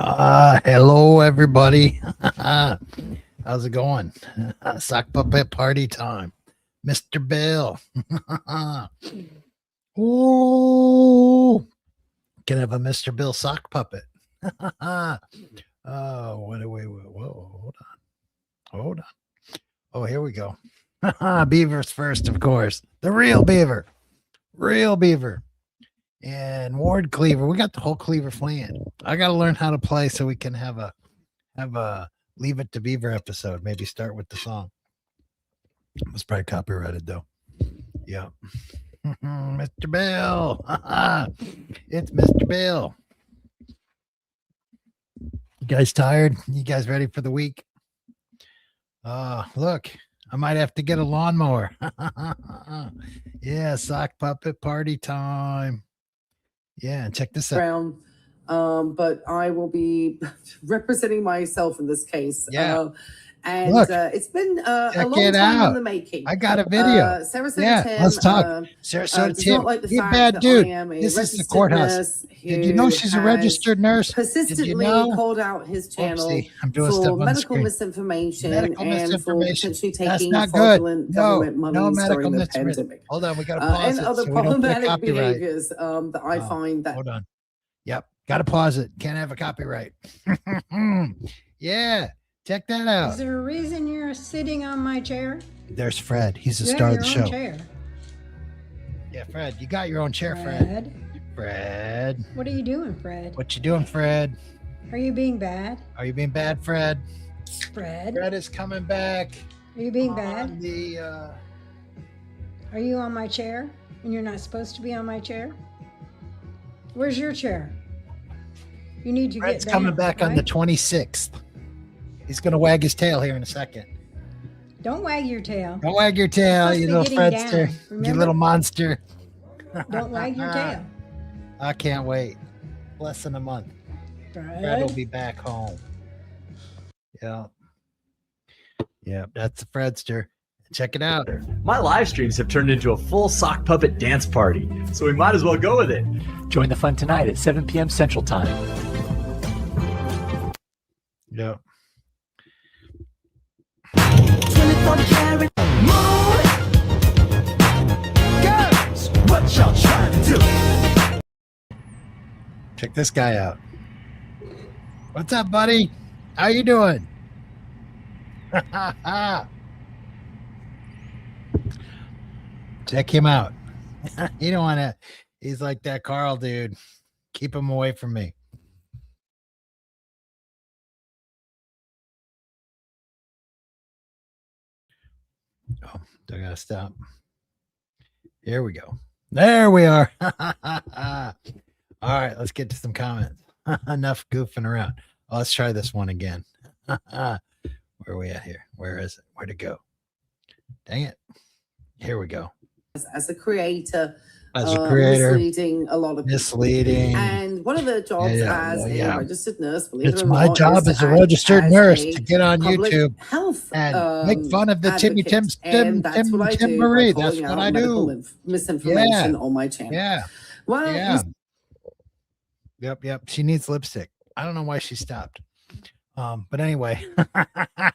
Hello, everybody. How's it going? Sock puppet party time. Mr. Bill. Ooh. Can I have a Mr. Bill sock puppet? Oh, wait. Whoa, hold on. Oh, here we go. Beavers first, of course. The real beaver. And Ward Cleaver. We got the whole Cleaver flan. I got to learn how to play so we can have a Leave It to Beaver episode. Maybe start with the song. It was probably copyrighted though. Yeah. Mr. Bill. It's Mr. Bill. You guys tired? You guys ready for the week? Look, I might have to get a lawnmower. Yeah, sock puppet party time. Yeah, check this out. But I will be representing myself in this case. Yeah. And Look, it's been a long time out. in the making. I got a video. Sarasota let's talk. Sarasota Tim, like the you fact bad that dude. I am a This is the registered courthouse. nurse Did you know she's a registered nurse? Persistently Did you know? called out his channel I'm doing stuff for on the medical screen. misinformation Medical and misinformation. for potentially That's taking not good. fraudulent No, government no monies medical during the misinformation. pandemic. Hold on, we got to pause and it other so we don't get problematic copyright. behaviors that I find that. Hold on. Yep, got to pause it. Can't have a copyright. Yeah, check that out. Is there a reason you're sitting on my chair? There's Fred. He's the You star have of the your own show. chair. Yeah, Fred, you got your own chair, Fred. Fred. What are you doing, Fred? What you doing, Fred? Are you being bad? Are you being bad, Fred? Fred? Fred is coming back. Are you being bad? Are you on my chair? And you're not supposed to be on my chair? Where's your chair? You need to Fred's get down, coming back on the 26th. He's going to wag his tail here in a second. Don't wag your tail. Don't wag your tail, you little Fredster. You little monster. Don't wag your tail. I can't wait. Less than a month. Fred will be back home. Yeah. Yeah, that's the Fredster. Check it out. My live streams have turned into a full sock puppet dance party, so we might as well go with it. Join the fun tonight at 7 p.m. Central Time. Yeah. 24 karat moon. Girls, what y'all trying to do? Check this guy out. What's up, buddy? How you doing? Check him out. You don't want to. He's like that Carl dude. Keep him away from me. Oh, I gotta stop. Here we go. There we are. All right, let's get to some comments. Enough goofing around. Oh, let's try this one again. Where are we at here? Where is it? Where'd it go? Dang it. Here we go. As a creator, misleading a lot of people. And one of the jobs as a registered nurse, it's my job as a registered nurse to get on YouTube health and make fun of the Timmy Tim Marie. That's what I do. Misinformation on my channel. Yeah. Well, yeah. Yep. She needs lipstick. I don't know why she stopped. But anyway,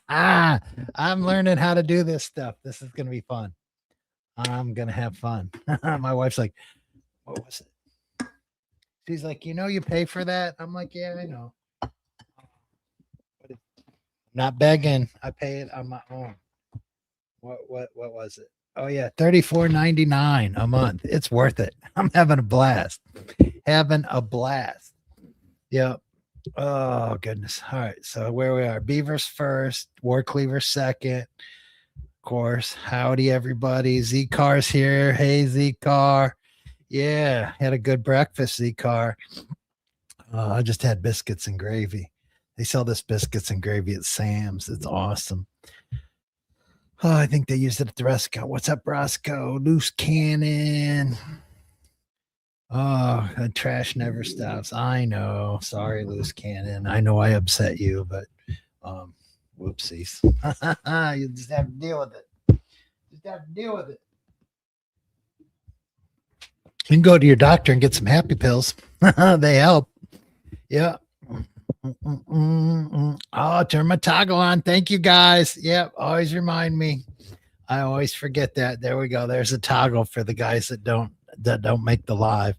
I'm learning how to do this stuff. This is gonna be fun. I'm gonna have fun. My wife's like, what was it? She's like, you pay for that. I'm like, yeah, I know. Not begging. I pay it on my own. What was it? Oh yeah, $34.99 a month. It's worth it. I'm having a blast. Yep. Oh goodness. All right. So where we are, Beavers first, War Cleaver second. Of course. Howdy everybody. Z-Car's here. Hey Z-Car. Yeah, had a good breakfast, Z-Car. I just had biscuits and gravy. They sell this biscuits and gravy at Sam's. It's awesome. Oh, I think they used it at the Roscoe. What's up, Roscoe? Loose cannon. Oh, trash never stops. I know. Sorry, loose cannon. I know I upset you, but whoopsies. You just have to deal with it. You can go to your doctor and get some happy pills. They help. Yeah. Oh, turn my toggle on. Thank you guys. Yep. Always remind me. I always forget that. There we go. There's a toggle for the guys that don't make the live.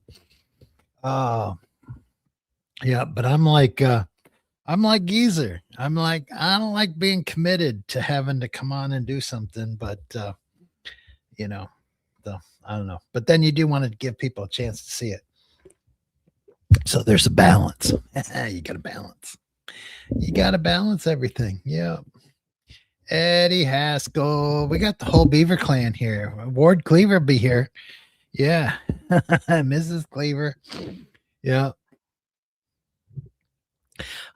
Oh, yeah. But I'm like Geezer. I'm like, I don't like being committed to having to come on and do something, but you know, I don't know. But then you do want to give people a chance to see it. So there's a balance. You got to balance. You got to balance everything. Yeah. Eddie Haskell. We got the whole Beaver clan here. Ward Cleaver be here. Yeah. Mrs. Cleaver. Yeah.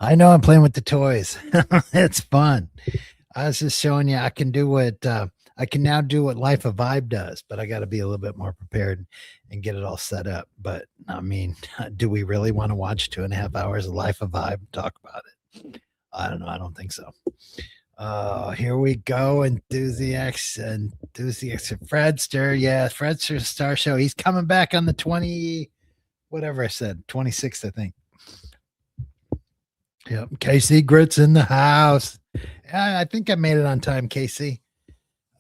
I know I'm playing with the toys. It's fun. I was just showing you I can do what I can now do what Life of Vibe does, but I got to be a little bit more prepared and get it all set up. But I mean, do we really want to watch 2.5 hours of Life of Vibe and talk about it? I don't know. I don't think so. Here we go. Enthusiasts. Fredster. Yeah, Fredster's Star Show. He's coming back on the 20, whatever I said, 26th, I think. Yep. KC Grit's in the house. I think I made it on time, KC.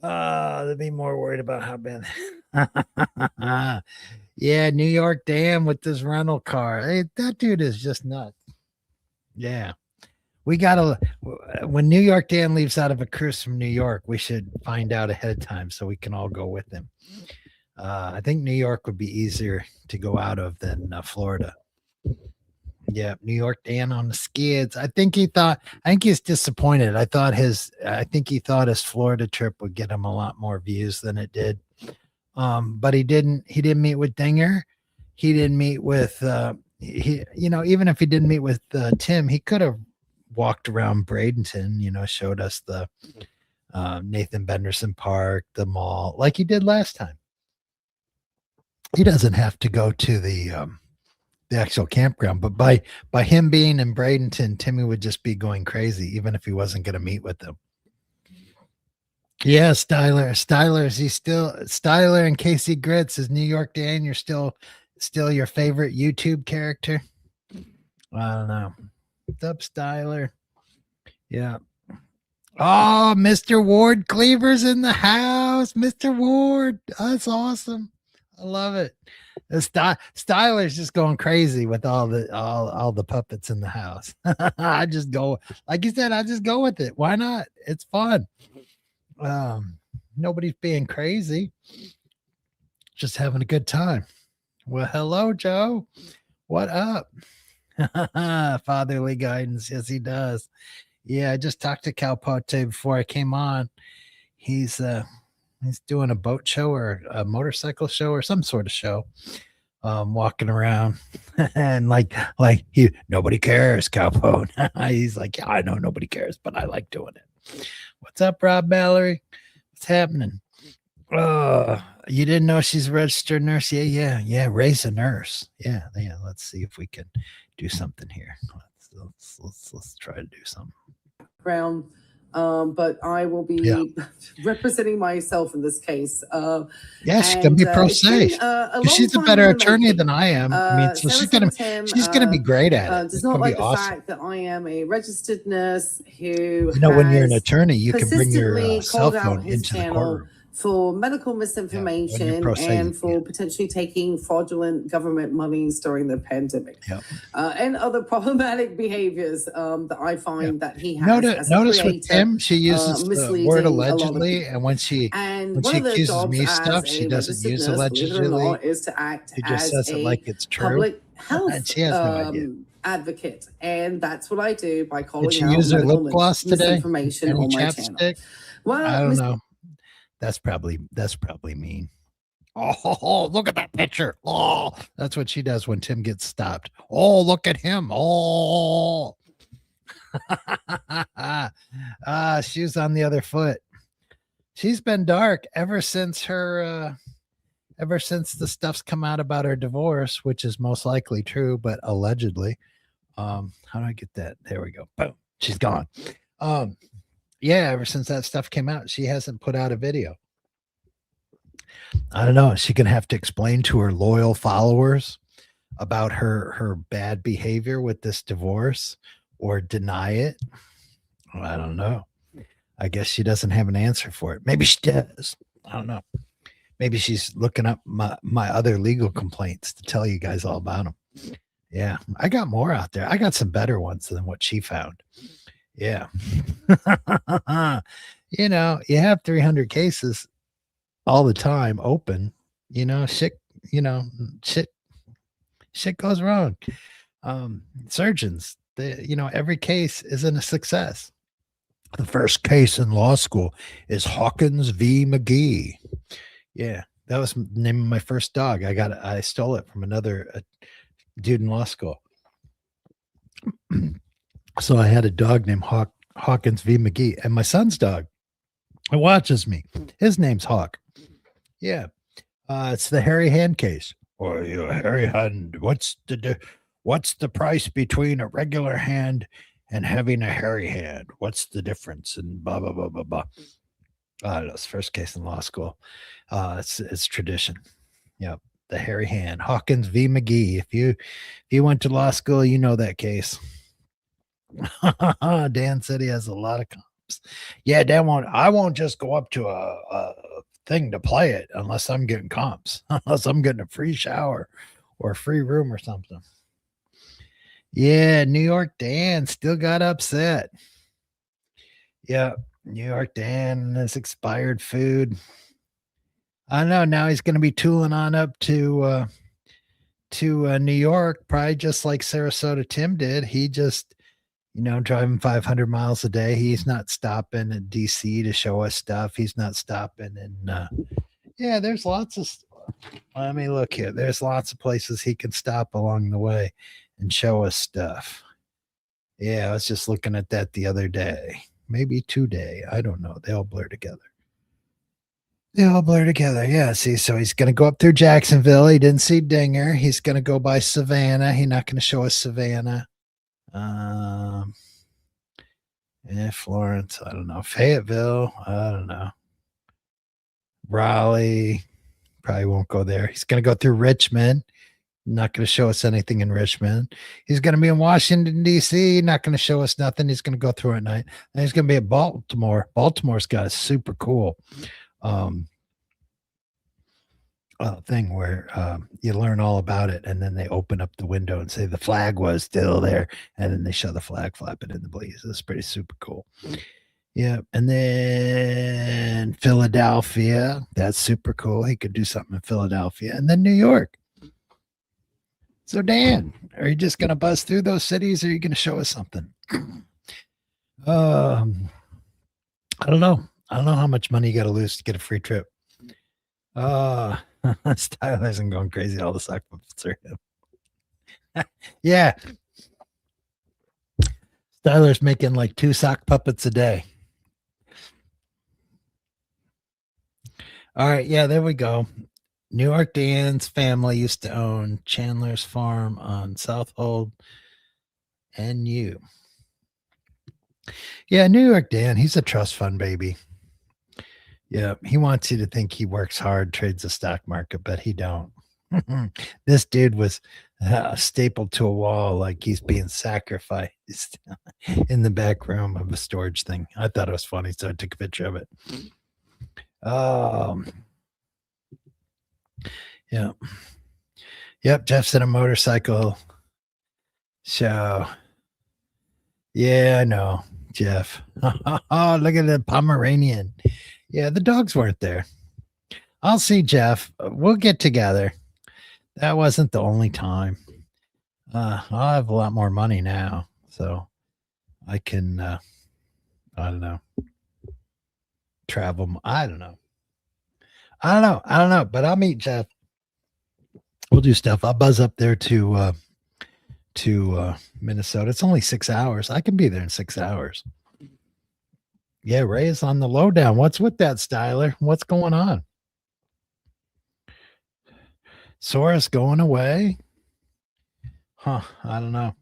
They'll be more worried about how bad. Yeah, New York Dan with this rental car. Hey, that dude is just nuts. Yeah. We gotta, when New York Dan leaves out of a cruise from New York, we should find out ahead of time so we can all go with him. I think New York would be easier to go out of than Florida. Yeah, New York Dan on the skids. I think he's disappointed. I think he thought his Florida trip would get him a lot more views than it did. But he didn't meet with Dinger. He didn't meet with even if he didn't meet with Tim, he could have walked around Bradenton, showed us the Nathan Benderson Park, the mall, like he did last time. He doesn't have to go to the actual campground, but by him being in Bradenton, Timmy would just be going crazy, even if he wasn't going to meet with them. Yeah, Styler, he's still Styler and Casey Grits is New York Dan. You're still your favorite YouTube character. I don't know. What's up, Styler? Yeah. Oh, Mr. Ward Cleaver's in the house. Mr. Ward, that's awesome. I love it. Styler's just going crazy with all the puppets in the house. I just go, like you said, I just go with it. Why not? It's fun. Nobody's being crazy. Just having a good time. Well, hello, Joe. What up? Fatherly guidance. Yes, he does. Yeah, I just talked to Calpote before I came on. He's doing a boat show or a motorcycle show or some sort of show. Walking around and like nobody cares, Calpote. He's like, yeah, I know nobody cares, but I like doing it. What's up, Rob Mallory? What's happening? You didn't know she's a registered nurse? Yeah. Ray's a nurse. Yeah. Let's see if we can do something here. Let's try to do something. But I will be representing myself in this case. Yeah, she can be pro se. She's a better attorney than I am. I mean, so she's gonna be great at it. Does not like the fact that I am a registered nurse who, when you're an attorney, you can bring your cell phone into the courtroom for medical misinformation and for potentially taking fraudulent government monies during the pandemic, and other problematic behaviors that I find that he has. Notice with Tim, she uses the word allegedly, and when she accuses me stuff, she doesn't use allegedly. Is to act she just says it like it's true. Public health and she has no idea. Advocate, and that's what I do by calling Did she out use her lip gloss today? Misinformation on my channel. Well, I don't know. That's probably mean. Oh, look at that picture. Oh, that's what she does when Tim gets stopped. Oh, look at him. Oh, shoes on the other foot. She's been dark ever since the stuff's come out about her divorce, which is most likely true, but allegedly. How do I get that? There we go. Boom. She's gone. Yeah, ever since that stuff came out, she hasn't put out a video. I don't know. She can have to explain to her loyal followers about her bad behavior with this divorce, or deny it. Well, I don't know. I guess she doesn't have an answer for it. Maybe she does. I don't know. Maybe she's looking up my other legal complaints to tell you guys all about them. Yeah, I got more out there. I got some better ones than what she found. Yeah. You know, you have 300 cases all the time open. You know, shit goes wrong. Surgeons, every case isn't a success. The first case in law school is Hawkins v. McGee. Yeah, that was the name of my first dog. I stole it from another dude in law school. So I had a dog named Hawkins v. McGee, and my son's dog, it watches me. His name's Hawk. Yeah, it's the hairy hand case. Or you hairy hand? What's the price between a regular hand and having a hairy hand? What's the difference? And blah blah blah blah blah. That's first case in law school. It's tradition. Yep, the hairy hand. Hawkins v. McGee. If you went to law school, you know that case. Dan said he has a lot of comps. Yeah, Dan I won't just go up to a thing to play it unless I'm getting comps, unless I'm getting a free shower or a free room or something. Yeah, New York Dan still got upset. Yeah, New York Dan and his expired food. I know now he's going to be tooling on up to New York, probably just like Sarasota Tim did. He just, driving 500 miles a day. He's not stopping in DC to show us stuff. He's not stopping in, there's lots of, let me look here. There's lots of places he can stop along the way and show us stuff. Yeah, I was just looking at that the other day. Maybe today. I don't know. They all blur together. Yeah, see, so he's going to go up through Jacksonville. He didn't see Dinger. He's going to go by Savannah. He's not going to show us Savannah. Florence, I don't know. Fayetteville, I don't know. Raleigh, probably won't go there. He's going to go through Richmond. Not going to show us anything in Richmond. He's going to be in Washington, D.C. Not going to show us nothing. He's going to go through at night. And he's going to be at Baltimore. Baltimore's got a super cool thing where you learn all about it, and then they open up the window and say the flag was still there, and then they show the flag flapping in the breeze. It's pretty super cool. Yeah, and then Philadelphia, that's super cool. He could do something in Philadelphia, and then New York. So Dan, are you just gonna buzz through those cities, or are you gonna show us something? I don't know. I don't know how much money you got to lose to get a free trip. Styler isn't going crazy. All the sock puppets are him. Yeah. Styler's making like 2 sock puppets a day. All right. Yeah, there we go. New York Dan's family used to own Chandler's Farm on Southold NU. Yeah, New York Dan, he's a trust fund baby. Yeah, he wants you to think he works hard, trades the stock market, but he don't. This dude was stapled to a wall like he's being sacrificed in the back room of a storage thing. I thought it was funny, so I took a picture of it. Yeah. Yep, Jeff's in a motorcycle show. Yeah, I know, Jeff. Oh, look at the Pomeranian. Yeah, the dogs weren't there. I'll see Jeff. We'll get together. That wasn't the only time. I'll have a lot more money now, so I can, I don't know, travel. I don't know, but I'll meet Jeff. We'll do stuff. I'll buzz up there to Minnesota. It's only 6 hours. I can be there in 6 hours. Yeah, Ray is on the lowdown. What's with that, Styler? What's going on? Sora's going away? Huh, I don't know.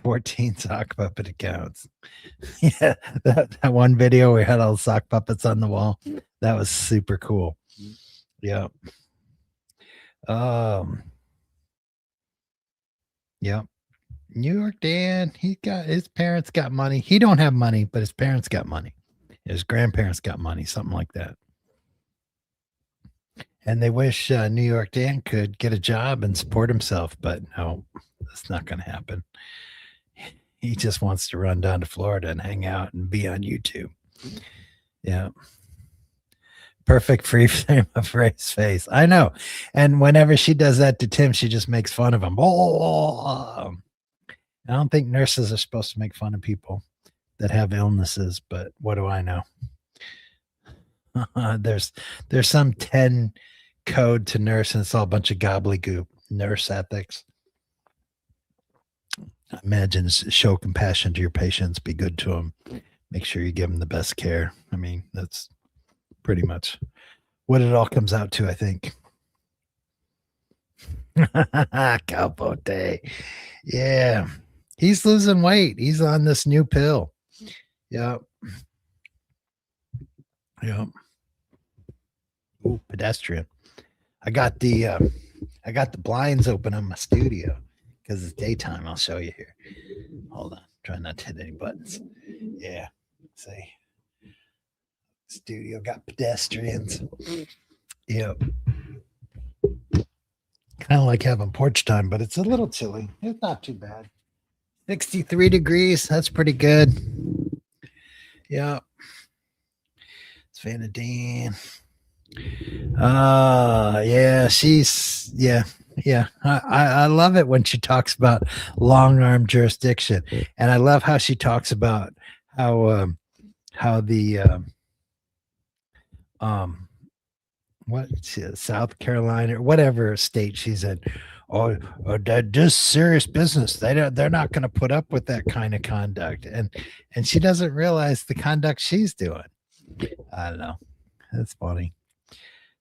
14 sock puppet accounts. Yeah, that one video we had all the sock puppets on the wall. That was super cool. Yeah. Yep. New York Dan, his parents got money. He don't have money, but his parents got money. His grandparents got money, something like that. And they wish New York Dan could get a job and support himself, but no, that's not going to happen. He just wants to run down to Florida and hang out and be on YouTube. Yeah. Perfect free frame of Ray's face. I know. And whenever she does that to Tim, she just makes fun of him. Oh, I don't think nurses are supposed to make fun of people that have illnesses, but what do I know? There's some 10 code to nurse, and it's all a bunch of gobbledygook. Nurse ethics. Imagine, show compassion to your patients, be good to them, make sure you give them the best care. I mean, that's pretty much what it all comes out to, I think. Capote. Yeah. He's losing weight. He's on this new pill. Yep. Yep. Ooh, pedestrian. I got the blinds open on my studio because it's daytime. I'll show you here. Hold on. Try not to hit any buttons. Yeah. See. Studio got pedestrians. Yep. Kind of like having porch time, but it's a little chilly. It's not too bad. 63 degrees. That's pretty good. Yep. It's Vanadine. Yeah, she's I love it when she talks about long arm jurisdiction, and I love how she talks about how the South Carolina or whatever state she's in, this serious business, they're not going to put up with that kind of conduct, and she doesn't realize the conduct she's doing. I don't know. That's funny.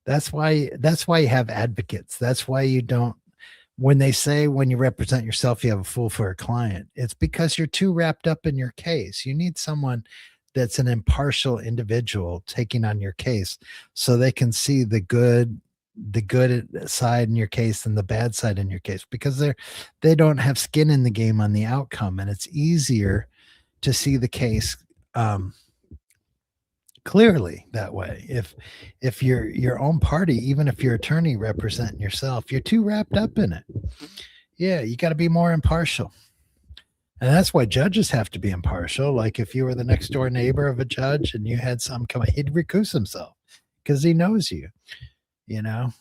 That's why you have advocates. That's why you don't, when they say when you represent yourself, you have a fool for a client, it's because you're too wrapped up in your case. You need someone that's an impartial individual taking on your case so they can see the good side in your case and the bad side in your case, because they don't have skin in the game on the outcome. And it's easier to see the case clearly that way. If you're your own party, even if you're attorney representing yourself, you're too wrapped up in it. Yeah, you got to be more impartial. And that's why judges have to be impartial. Like if you were the next door neighbor of a judge and you had some come, he'd recuse himself because he knows you, you know?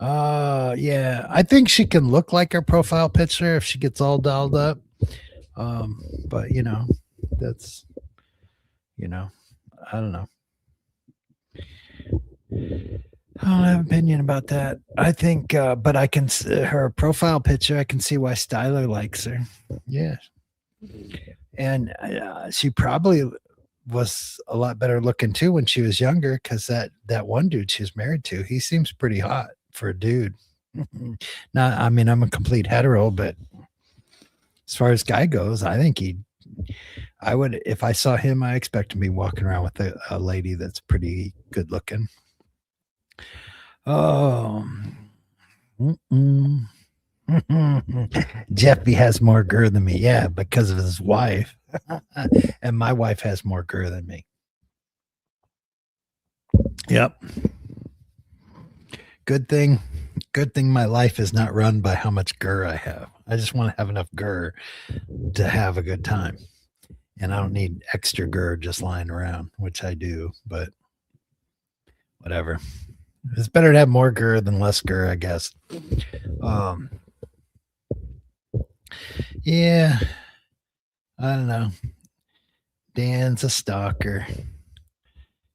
Yeah, I think she can look like her profile picture if she gets all dolled up. But that's, I don't know. I don't have an opinion about that. I think, but I can, her profile picture, I can see why Styler likes her. Yeah. And she probably was a lot better looking too when she was younger, because that one dude she was married to, he seems pretty hot for a dude. I mean, I'm a complete hetero, but as far as guy goes, I think I would, if I saw him, I expect him to be walking around with a lady that's pretty good looking. Oh, Jeffy has more girth than me. Yeah, because of his wife. And my wife has more girth than me. Yep. Good thing my life is not run by how much gur I have. I just want to have enough gur to have a good time. And I don't need extra gur just lying around, which I do, but whatever. It's better to have more gur than less gur, I guess. Yeah. I don't know. Dan's a stalker.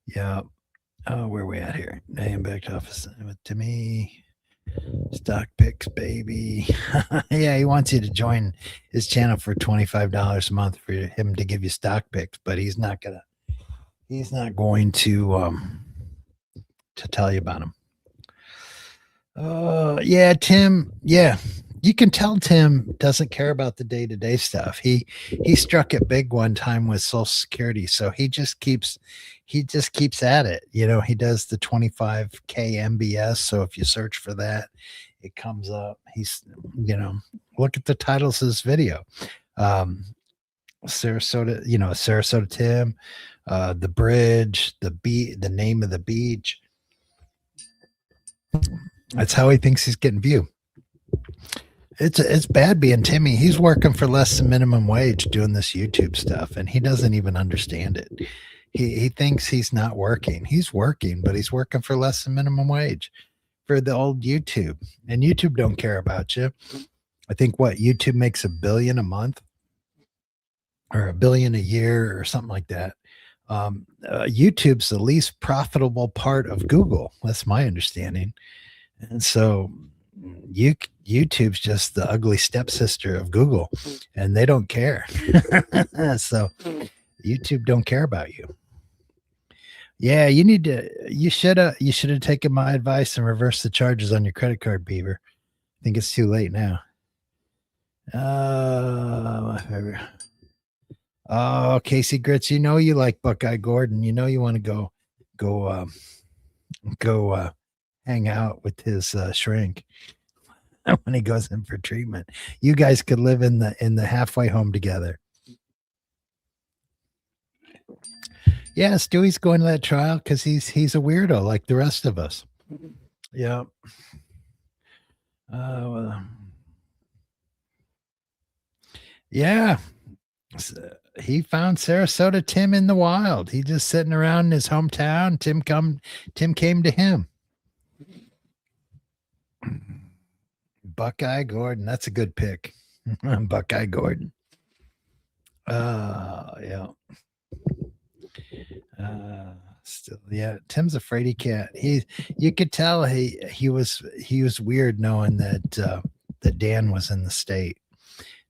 Yeah. Oh, where are we at here? Name back to office to me. Stock picks, baby. Yeah, he wants you to join his channel for $25 a month for him to give you stock picks, but he's not going to tell you about him. Yeah, Tim. Yeah, you can tell Tim doesn't care about the day-to-day stuff. He struck it big one time with Social Security, so he just keeps at it. He does the 25K MBS. So if you search for that, it comes up. He's, look at the titles of this video. Sarasota, Sarasota Tim, the bridge, the name of the beach. That's how he thinks he's getting view. It's bad being Timmy. He's working for less than minimum wage doing this YouTube stuff, and he doesn't even understand it. He thinks he's not working. He's working, but he's working for less than minimum wage for the old YouTube. And YouTube don't care about you. I think YouTube makes $1 billion a month or $1 billion a year or something like that. YouTube's the least profitable part of Google. That's my understanding. And so YouTube's just the ugly stepsister of Google, and they don't care. So YouTube don't care about you. Yeah, you should have taken my advice and reversed the charges on your credit card, Beaver. I think it's too late now. My favorite. Oh, Casey Grits, you like Buckeye Gordon. You want to go hang out with his shrink when he goes in for treatment. You guys could live in the halfway home together. Yeah, Stewie's going to that trial because he's a weirdo like the rest of us. Yeah. Yeah. He found Sarasota Tim in the wild. He just sitting around in his hometown. Tim came to him. Buckeye Gordon. That's a good pick. Buckeye Gordon. Yeah. Still, yeah. Tim's a fraidy cat. You could tell he was weird knowing that Dan was in the state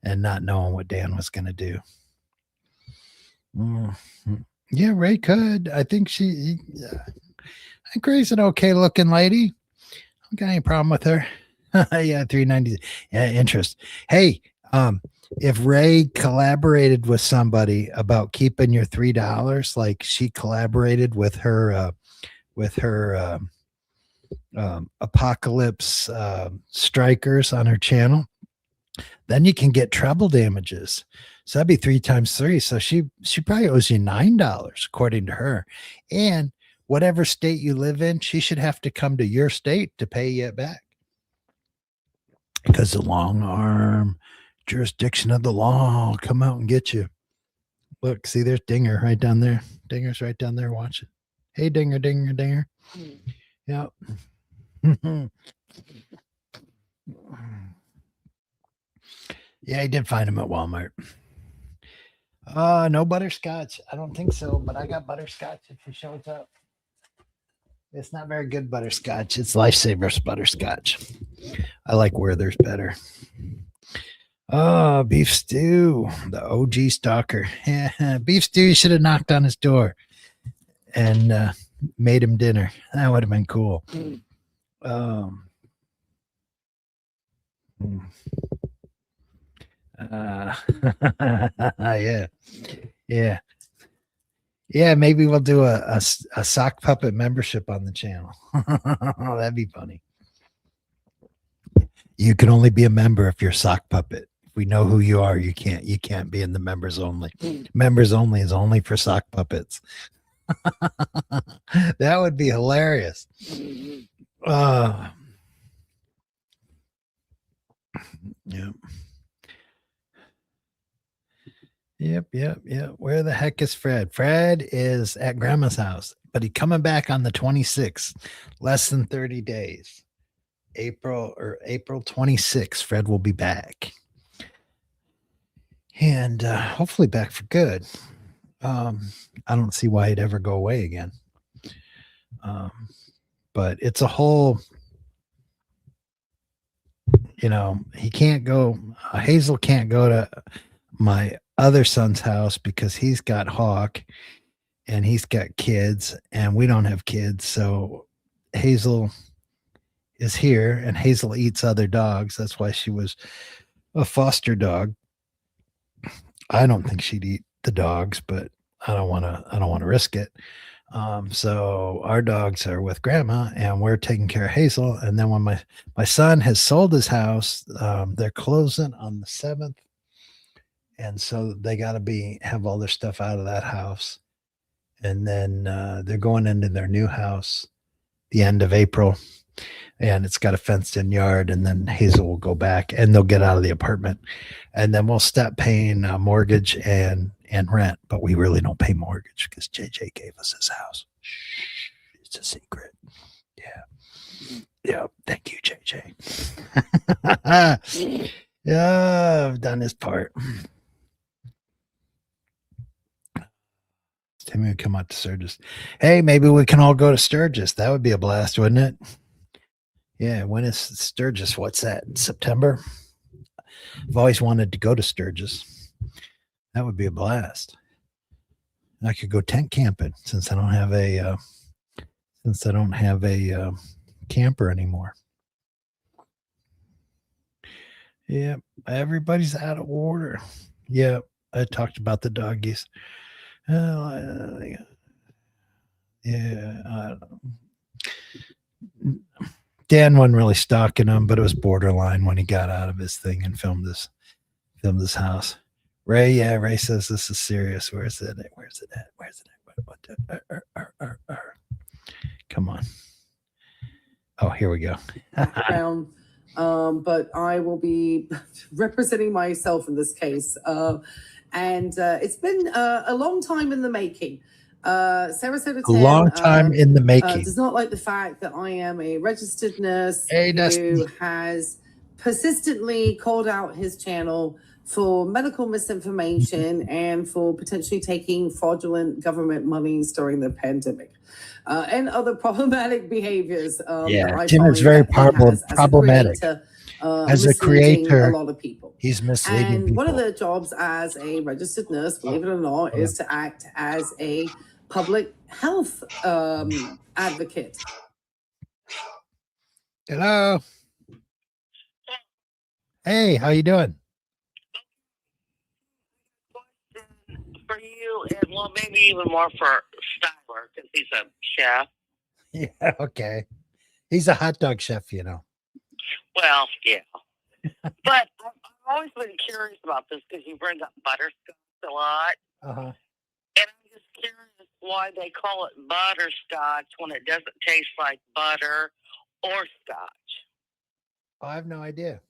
and not knowing what Dan was going to do. Yeah, Ray could. I think I think Ray's an okay looking lady. I don't got any problem with her. Yeah, 390. Yeah, interest. Hey, if Ray collaborated with somebody about keeping your $3, like she collaborated with her Apocalypse strikers on her channel, then you can get treble damages. So that'd be 3 times 3. So she probably owes you $9 according to her. And whatever state you live in, she should have to come to your state to pay you it back. Because the long arm jurisdiction of the law will come out and get you. Look, see, there's Dinger right down there. Dinger's right down there watching. Hey, Dinger, Dinger, Dinger. Yep. Yeah, I did find him at Walmart. No butterscotch. I don't think so, but I got butterscotch if he shows up. It's not very good butterscotch. It's Lifesavers butterscotch. I like Werther's better. Oh, beef stew, the OG stalker. Yeah, beef stew, you should have knocked on his door and made him dinner. That would have been cool. Yeah, maybe we'll do a sock puppet membership on the channel. That'd be funny. You can only be a member if you're sock puppet. If we know who you are, you can't be in the members only. Members only is only for sock puppets. That would be hilarious. Yep. Where the heck is Fred? Fred is at Grandma's house, but he's coming back on the 26th, less than 30 days. April 26th, Fred will be back. And hopefully back for good. I don't see why he'd ever go away again. But it's a whole, he can't go, Hazel can't go to my other son's house because he's got Hawk and he's got kids and we don't have kids. So Hazel is here and Hazel eats other dogs. That's why she was a foster dog. I don't think she'd eat the dogs, but I don't want to risk it. So our dogs are with grandma and we're taking care of Hazel. And then when my son has sold his house, they're closing on the 7th. And so they got to have all their stuff out of that house. And then they're going into their new house the end of April. And it's got a fenced in yard. And then Hazel will go back and they'll get out of the apartment. And then we'll stop paying mortgage and rent. But we really don't pay mortgage because JJ gave us his house. Shh, it's a secret. Yeah. Yeah. Thank you, JJ. Yeah, I've done his part. Timmy would come out to Sturgis. Hey, maybe we can all go to Sturgis. That would be a blast, wouldn't it? Yeah. When is Sturgis? What's that? September? I've always wanted to go to Sturgis. That would be a blast. I could go tent camping since I don't have a camper anymore. Yeah, everybody's out of order. Yeah, I talked about the doggies. Yeah, I don't know. Dan wasn't really stalking him, but it was borderline when he got out of his thing and filmed his house. Ray says this is serious. Where's it at? Come on. Oh, here we go. But I will be representing myself in this case. And it's been a long time in the making. Sarasota 10, a long time in the making. Does not like the fact that I am a registered nurse who has persistently called out his channel for medical misinformation and for potentially taking fraudulent government monies during the pandemic. And other problematic behaviors. Tim is very problematic. As a creator, a lot of people. He's misleading and people. One of the jobs as a registered nurse, believe it or not, is to act as a public health advocate. Hello. Hey, how you doing? For you, and well, maybe even more for Styler, because he's a chef. Yeah, okay. He's a hot dog chef, you know. Well, yeah. But I've always been curious about this because you bring up butterscotch a lot. Uh-huh. And I'm just curious why they call it butterscotch when it doesn't taste like butter or scotch. I have no idea.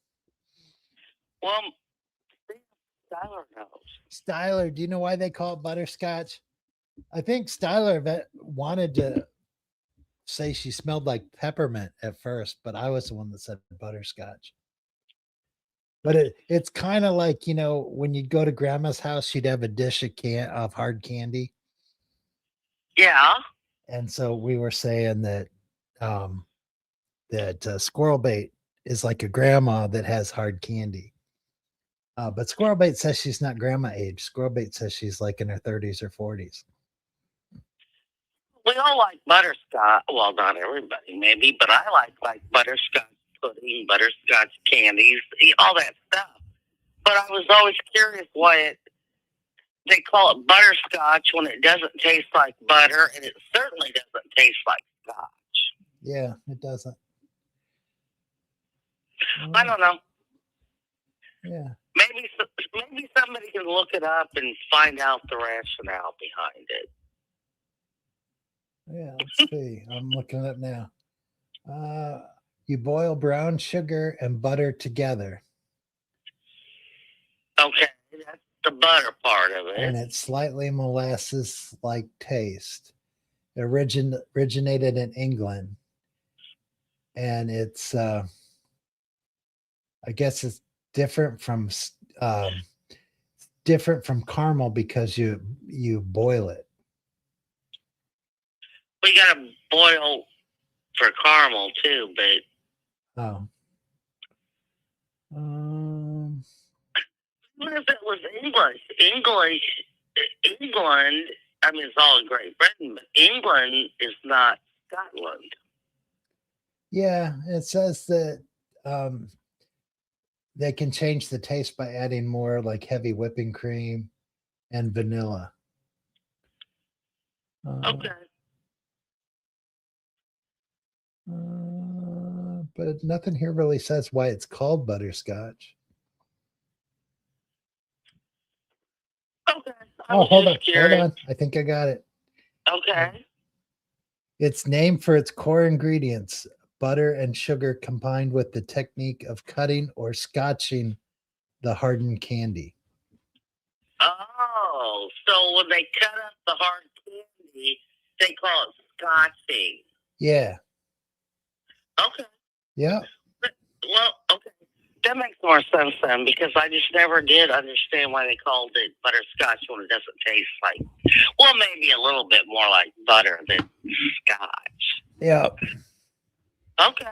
Well, Styler knows. Styler, do you know why they call it butterscotch? I think Styler wanted to say she smelled like peppermint at first, but I was the one that said butterscotch. But it's kind of like, you know, when you'd go to grandma's house, she'd have a dish of hard candy. Yeah. And so we were saying that squirrel bait is like a grandma that has hard candy. But squirrel bait says she's not grandma age. Squirrel bait says she's like in her 30s or 40s. We all like butterscotch. Well, not everybody, maybe, but I like butterscotch pudding, butterscotch candies, all that stuff. But I was always curious why they call it butterscotch when it doesn't taste like butter, and it certainly doesn't taste like scotch. Yeah, it doesn't. I don't know. Yeah. Maybe somebody can look it up and find out the rationale behind it. Yeah, let's see. I'm looking it up now. You boil brown sugar and butter together. Okay, that's the butter part of it. And it's slightly molasses-like taste. It originated in England. And it's, I guess it's different from caramel because you boil it. We got to boil for caramel too, but what if it was English? England. I mean, it's all in Great Britain, but England is not Scotland. Yeah, it says that they can change the taste by adding more like heavy whipping cream and vanilla. Okay. but nothing here really says why it's called butterscotch. Okay. Hold on. I think I got it. Okay. It's named for its core ingredients, butter and sugar combined with the technique of cutting or scotching the hardened candy. Oh, so when they cut up the hard candy, they call it scotching. Yeah. Okay. Yeah. Well, okay. That makes more sense then, because I just never did understand why they called it butterscotch when it doesn't taste like, well, maybe a little bit more like butter than scotch. Yeah. Okay.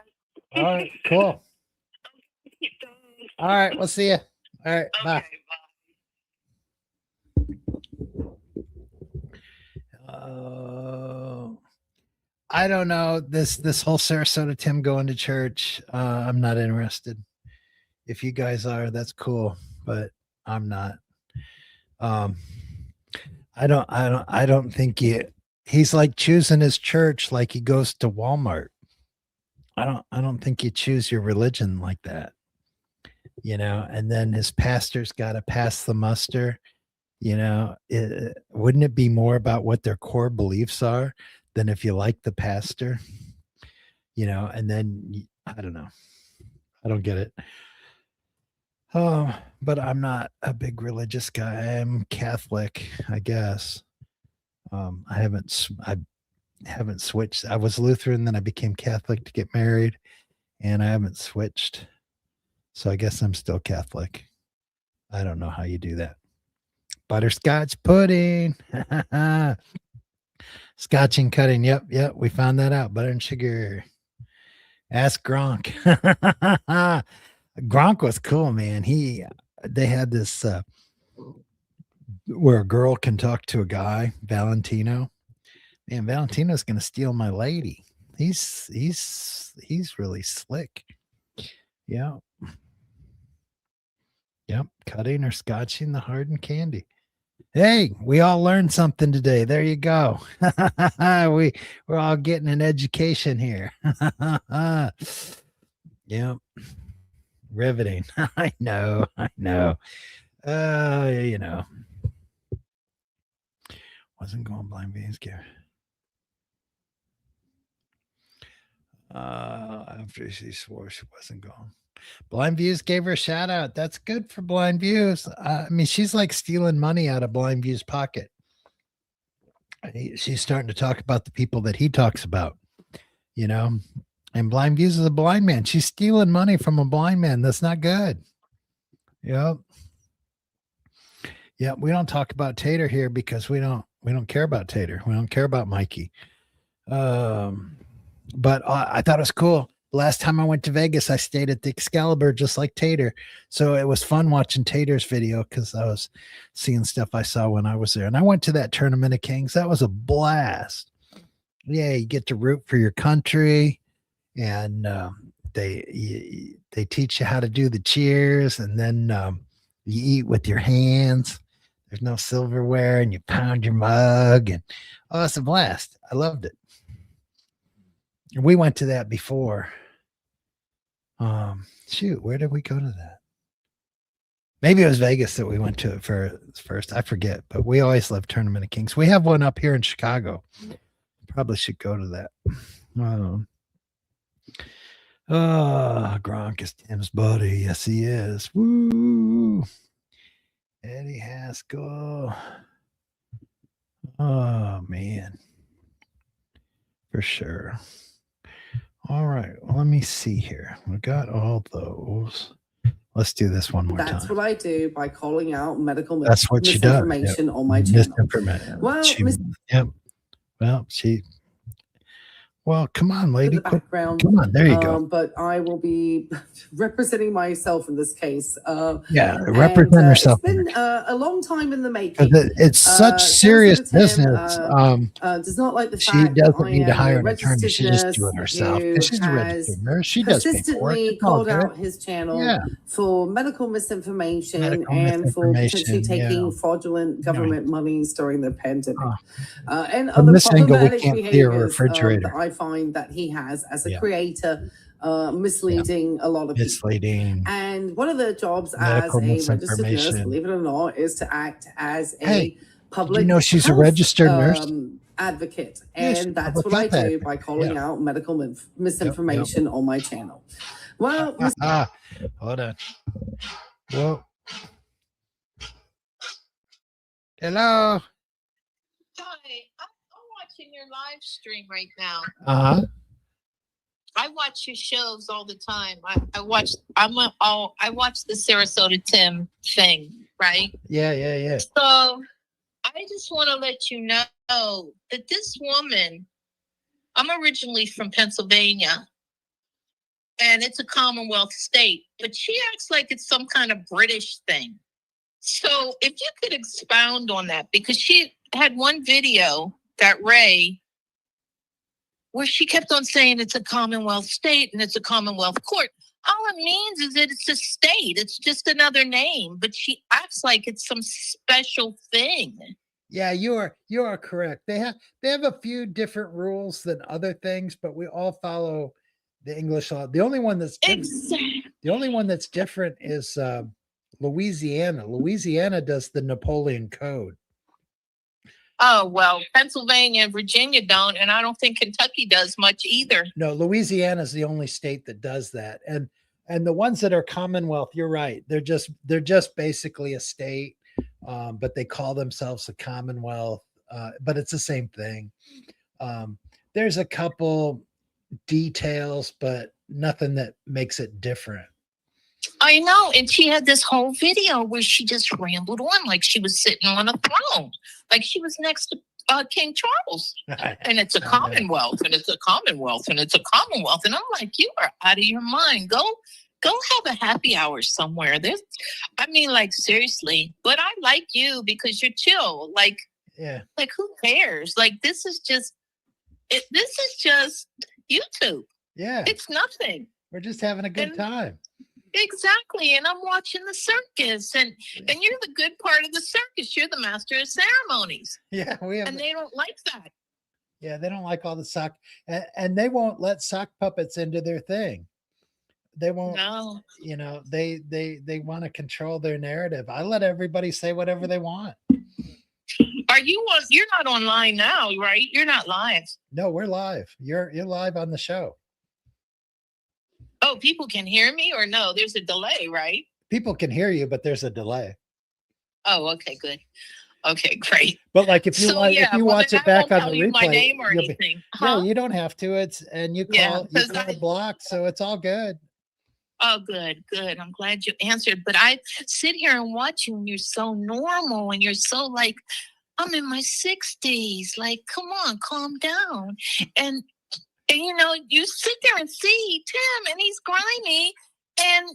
All right. Cool. All right. We'll see you. All right. Okay, Bye. I don't know this whole Sarasota Tim going to church. I'm not interested. If you guys are, that's cool, but I'm not. I don't think he's like choosing his church like he goes to Walmart. I don't think you choose your religion like that. And then his pastor's got to pass the muster. Wouldn't it be more about what their core beliefs are than if you like the pastor? And then I don't know. I don't get it. Oh, but I'm not a big religious guy. I'm Catholic, I guess. I haven't switched. I was Lutheran, then I became Catholic to get married, and I haven't switched. So I guess I'm still Catholic. I don't know how you do that. Butterscotch pudding. Scotch and cutting. Yep. We found that out. Butter and sugar. Ask Gronk. Gronk was cool, man. They had this where a girl can talk to a guy, Valentino. Man, Valentino's gonna steal my lady. He's really slick. Yeah. Yep. Cutting or scotching the hardened candy. Hey, we all learned something today. There you go. We're all getting an education here. Yep. Riveting. I know. Wasn't going blind beans gear. After she swore she wasn't going. Blind Views gave her a shout out. That's good for Blind Views. I mean, she's like stealing money out of Blind Views' pocket. She's starting to talk about the people that he talks about, and Blind Views is a blind man. She's stealing money from a blind man. That's not good. Yep. Yeah, we don't talk about Tater here because we don't care about Tater. We don't care about Mikey. But I thought it was cool. Last time I went to Vegas, I stayed at the Excalibur just like Tater. So it was fun watching Tater's video because I was seeing stuff I saw when I was there. And I went to that Tournament of Kings. That was a blast. Yeah, you get to root for your country. And they teach you how to do the cheers. And then you eat with your hands. There's no silverware. And you pound your mug. And it's a blast. I loved it. We went to that before. Shoot, where did we go to that? Maybe it was Vegas that we went to first. I forget, but we always love Tournament of Kings. We have one up here in Chicago. Probably should go to that. Gronk is Tim's buddy. Yes, he is. Woo! Eddie Haskell. Oh, man. For sure. All right. Well, let me see here. We got all those. Let's do this one more time. That's what I do by calling out medical That's what she does. misinformation on my channel. Well, well, come on, lady. Background, come on, there you go. But I will be representing myself in this case. Represent yourself. It's been a long time in the making. It's such serious business. Does not like the she fact doesn't that need to hire an registered attorney. She just do it herself. She's a registered nurse. She does consistently called out his channel for medical misinformation and for potentially taking fraudulent government monies during the pandemic. And other problematic behaviors that I find that he has as a creator misleading a lot of misleading. people. And one of their jobs Medical as a registered nurse, believe it or not, is to act as a public you know she's health, a registered nurse advocate. Yes, And that's what I do by calling out medical misinformation on my channel. Well, hold on. Whoa. Hello. Hi, I'm watching your live stream right now. I watch your shows all the time. I watch the Sarasota Tim thing, right? Yeah. So I just want to let you know that this woman, I'm originally from Pennsylvania, and it's a Commonwealth state, but she acts like it's some kind of British thing. So if you could expound on that, because she had one video, that Ray, where she kept on saying it's a Commonwealth state and it's a Commonwealth court. All it means is that it's a state. It's just another name, but she acts like it's some special thing. Yeah, you are correct. They have a few different rules than other things, but we all follow the English law. The only one that's different is Louisiana. Louisiana does the Napoleon Code. Oh, well, Pennsylvania and Virginia don't, and I don't think Kentucky does much either. No, Louisiana is the only state that does that. And the ones that are Commonwealth, you're right. They're just basically a state, but they call themselves a Commonwealth, but it's the same thing. There's a couple details, but nothing that makes it different. I know. And she had this whole video where she just rambled on like she was sitting on a throne, like she was next to King Charles. And it's a Commonwealth, and it's a Commonwealth, and it's a Commonwealth. And I'm like, you are out of your mind. Go have a happy hour somewhere. Like, seriously. But I like you because you're chill. Like, like, who cares? Like, this is just YouTube. Yeah. It's nothing. We're just having a good time. Exactly. And I'm watching the circus, and you're the good part of the circus. You're the master of ceremonies. Yeah, and they don't like that. Yeah, they don't like all the sock, and they won't let sock puppets into their thing. They won't. No. You know, they want to control their narrative. I let everybody say whatever they want. Are you on? You're not online now, right? You're not live. No, we're live. You're live on the show. Oh, people can hear me, or no? There's a delay, right? People can hear you, but there's a delay. Oh, okay, good. Okay, great. But like if you watch it back on the replay, my name or anything. No, you don't have to. You call block, so it's all good. Oh, good. I'm glad you answered. But I sit here and watch you, and you're so normal, and you're so like, I'm in my 60s. Like, come on, calm down. And you sit there and see Tim, and he's grimy. And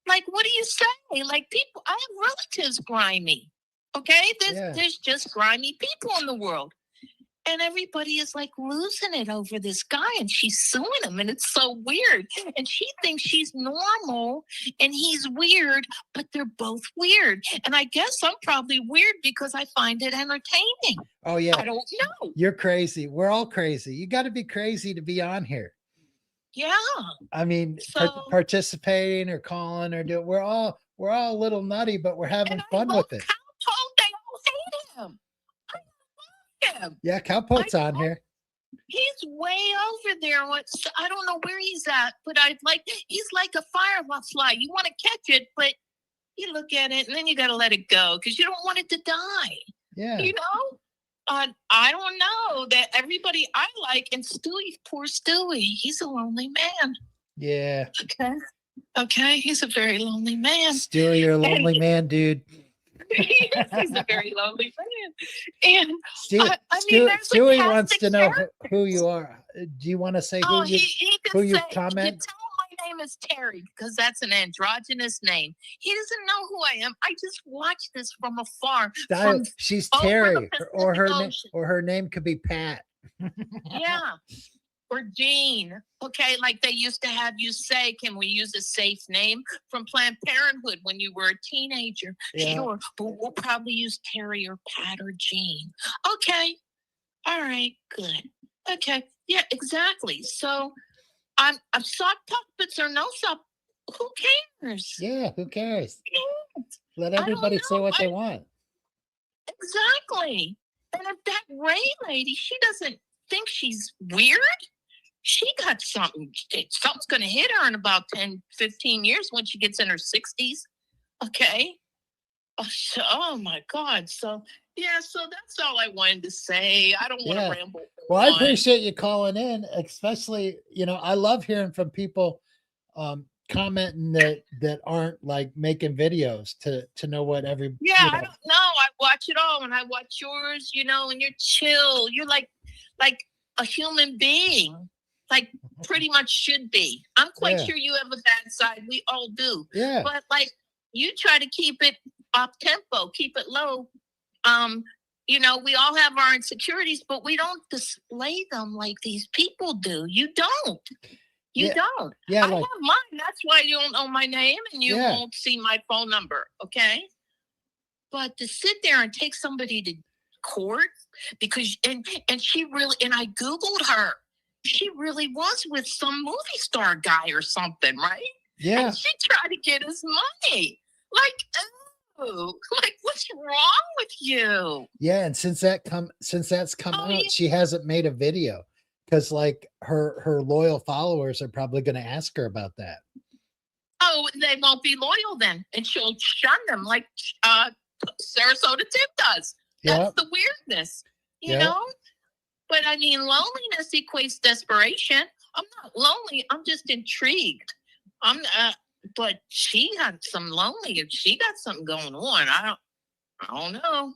like, what do you say? Like, people, I have relatives grimy. Okay, there's just grimy people in the world, and everybody is like losing it over this guy, and she's suing him, and it's so weird. And she thinks she's normal, and he's weird, but they're both weird. And I guess I'm probably weird because I find it entertaining. Oh yeah, I don't know. You're crazy. We're all crazy. You got to be crazy to be on here. Yeah. I mean, participating or calling or doing. We're all a little nutty, but we're having fun with it. They all hate him. I love him. Yeah, Cowpote's on here. He's way over there. I don't know where he's at, but he's like a firefly. You want to catch it, but you look at it and then you got to let it go because you don't want it to die. Yeah. You know? I don't know that everybody I like, and Stewie, poor Stewie, he's a lonely man. Yeah. Okay. He's a very lonely man. Stewie, you're a lonely man, dude. He's a very lonely man. And Stewie wants to know who you are. Do you want to say who you comment? You tell him my name is Terry because that's an androgynous name. He doesn't know who I am. I just watch this from afar. She's Terry, or her name could be Pat. Yeah. Or Jean, okay, like they used to have you say, can we use a safe name from Planned Parenthood when you were a teenager? Yeah. Sure, but we'll probably use Terry or Pat or Jean. Okay, all right, good. Okay, yeah, exactly. So sock puppets or no sock. Who cares? Yeah, who cares? Yeah, Let everybody say what they want. Exactly. And if that Ray lady, she doesn't think she's weird. She got something. Something's going to hit her in about 10, 15 years when she gets in her 60s. Okay. Oh my God. So, yeah, so that's all I wanted to say. I don't want to ramble. Well, I appreciate you calling in, especially, I love hearing from people commenting that aren't like making videos to know what every. Yeah, I don't know. I watch it all, and I watch yours, and you're chill. You're like a human being, like pretty much should be. I'm quite sure you have a bad side. We all do. Yeah. But like you try to keep it up tempo, keep it low. We all have our insecurities, but we don't display them like these people do. You don't. You don't. Yeah, I have mine. That's why you don't know my name and you won't see my phone number. Okay. But to sit there and take somebody to court because and she really, and I Googled her. She really was with some movie star guy or something, right? Yeah. And she tried to get his money. Like what's wrong with you? Yeah, and since that's come out, she hasn't made a video because like her loyal followers are probably going to ask her about that. Oh, they won't be loyal then, and she'll shun them like Sarasota Tim does. That's the weirdness, you know. But I mean, loneliness equates desperation. I'm not lonely. I'm just intrigued. But she got some lonely. She got something going on. I don't know.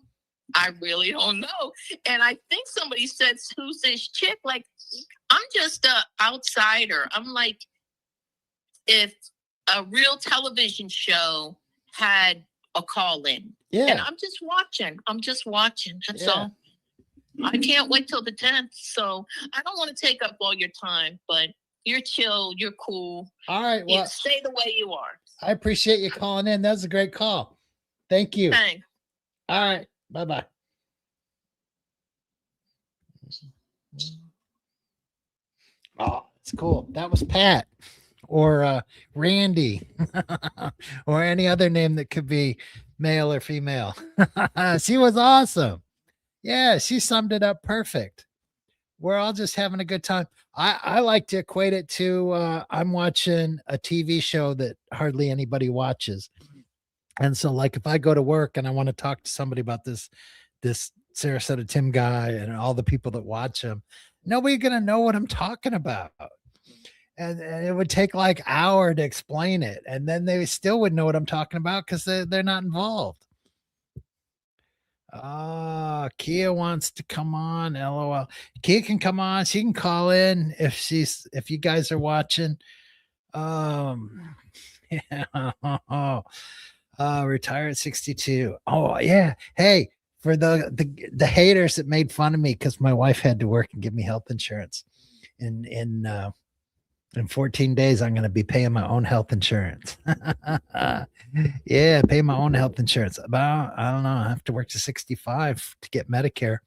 I really don't know. And I think somebody said, "Who's this chick?" Like, I'm just a outsider. I'm like, if a real television show had a call in, and I'm just watching. That's all. I can't wait till the 10th. So I don't want to take up all your time, but you're chill. You're cool. All right. Well, stay the way you are. I appreciate you calling in. That was a great call. Thank you. Thanks. All right. Bye-bye. Oh, it's cool. That was Pat or Randy or any other name that could be male or female. She was awesome. Yeah, she summed it up perfect. We're all just having a good time. I like to equate it to I'm watching a TV show that hardly anybody watches. And so like if I go to work and I want to talk to somebody about this Sarasota Tim guy and all the people that watch him, nobody's going to know what I'm talking about. And it would take like an hour to explain it. And then they still wouldn't know what I'm talking about because they're not involved. Kia wants to come on. LOL. Kia can come on. She can call in if you guys are watching. Retire at 62. Oh yeah. Hey, for the haters that made fun of me because my wife had to work and give me health insurance. In 14 days, I'm going to be paying my own health insurance. Yeah, pay my own health insurance. About, I don't know, I have to work to 65 to get Medicare.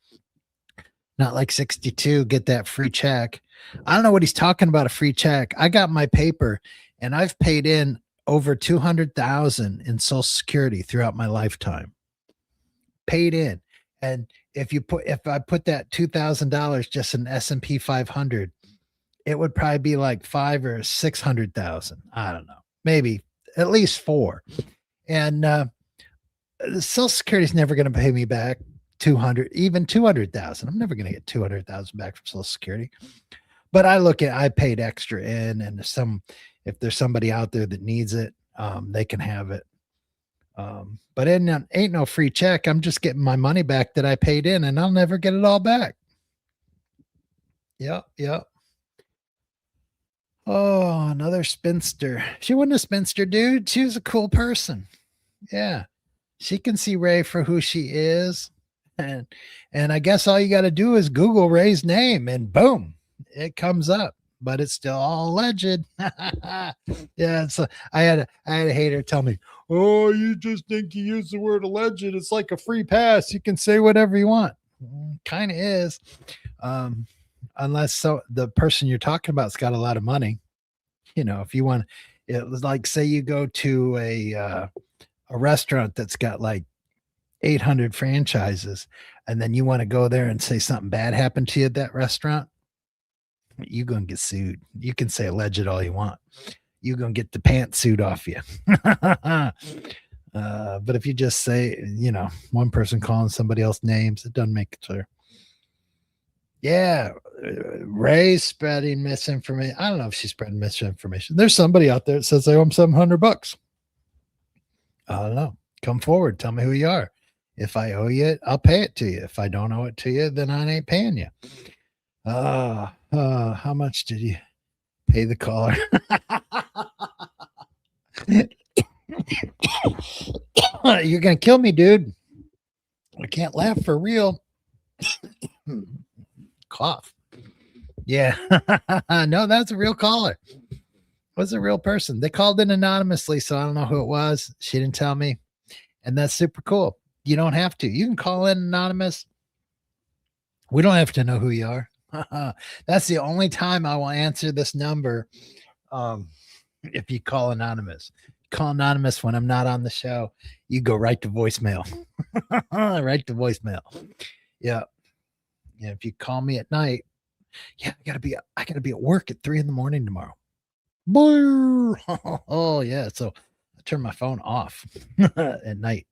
Not like 62, get that free check. I don't know what he's talking about, a free check. I got my paper and I've paid in over 200,000 in Social Security throughout my lifetime. Paid in. And if I put that $2,000 just in S&P 500, it would probably be like 500,000 or 600,000. I don't know, maybe at least 4. And Social Security is never going to pay me back 200,000. I'm never going to get 200,000 back from Social Security. But I paid extra in, and if there's somebody out there that needs it, they can have it. But ain't no free check. I'm just getting my money back that I paid in, and I'll never get it all back. Yep. Oh, another spinster. She wasn't a spinster, dude. She was a cool person. Yeah. She can see Ray for who she is. And I guess all you got to do is Google Ray's name and boom, it comes up, but it's still all alleged. Yeah. So I had a hater tell me, "Oh, you just think you use the word alleged. It's like a free pass. You can say whatever you want." Kind of is. Unless the person you're talking about's got a lot of money, if you want, it was like, say you go to a restaurant that's got like 800 franchises, and then you want to go there and say something bad happened to you at that restaurant, you're going to get sued. You can say alleged all you want. You're going to get the pantsuit off you. But if you just say, one person calling somebody else names, it doesn't make it clear. Yeah, Ray's spreading misinformation. I don't know if she's spreading misinformation. There's somebody out there that says they owe him $700. I don't know. Come forward. Tell me who you are. If I owe you it, I'll pay it to you. If I don't owe it to you, then I ain't paying you. How much did you pay the caller? You're gonna kill me, dude. I can't laugh for real. Cough. Yeah. No, that's a real caller. Was a real person. They called in anonymously, so I don't know who it was. She didn't tell me. And that's super cool. You don't have to. You can call in anonymous. We don't have to know who you are. That's the only time I will answer this number. If you call anonymous. Call anonymous when I'm not on the show. You go right to voicemail. Right to voicemail. Yeah. Yeah. If you call me at night, yeah, I gotta be at work at 3 a.m. tomorrow. Oh yeah. So I turn my phone off at night.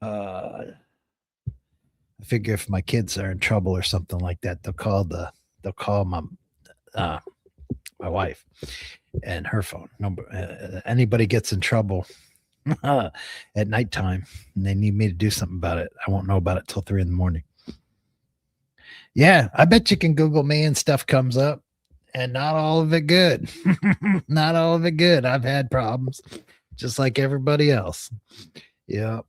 I figure if my kids are in trouble or something like that, they'll call my wife and her phone number. Anybody gets in trouble at nighttime and they need me to do something about it, I won't know about it till 3 a.m. Yeah, I bet you can Google me and stuff comes up, and not all of it good. Not all of it good. I've had problems just like everybody else. Yeah.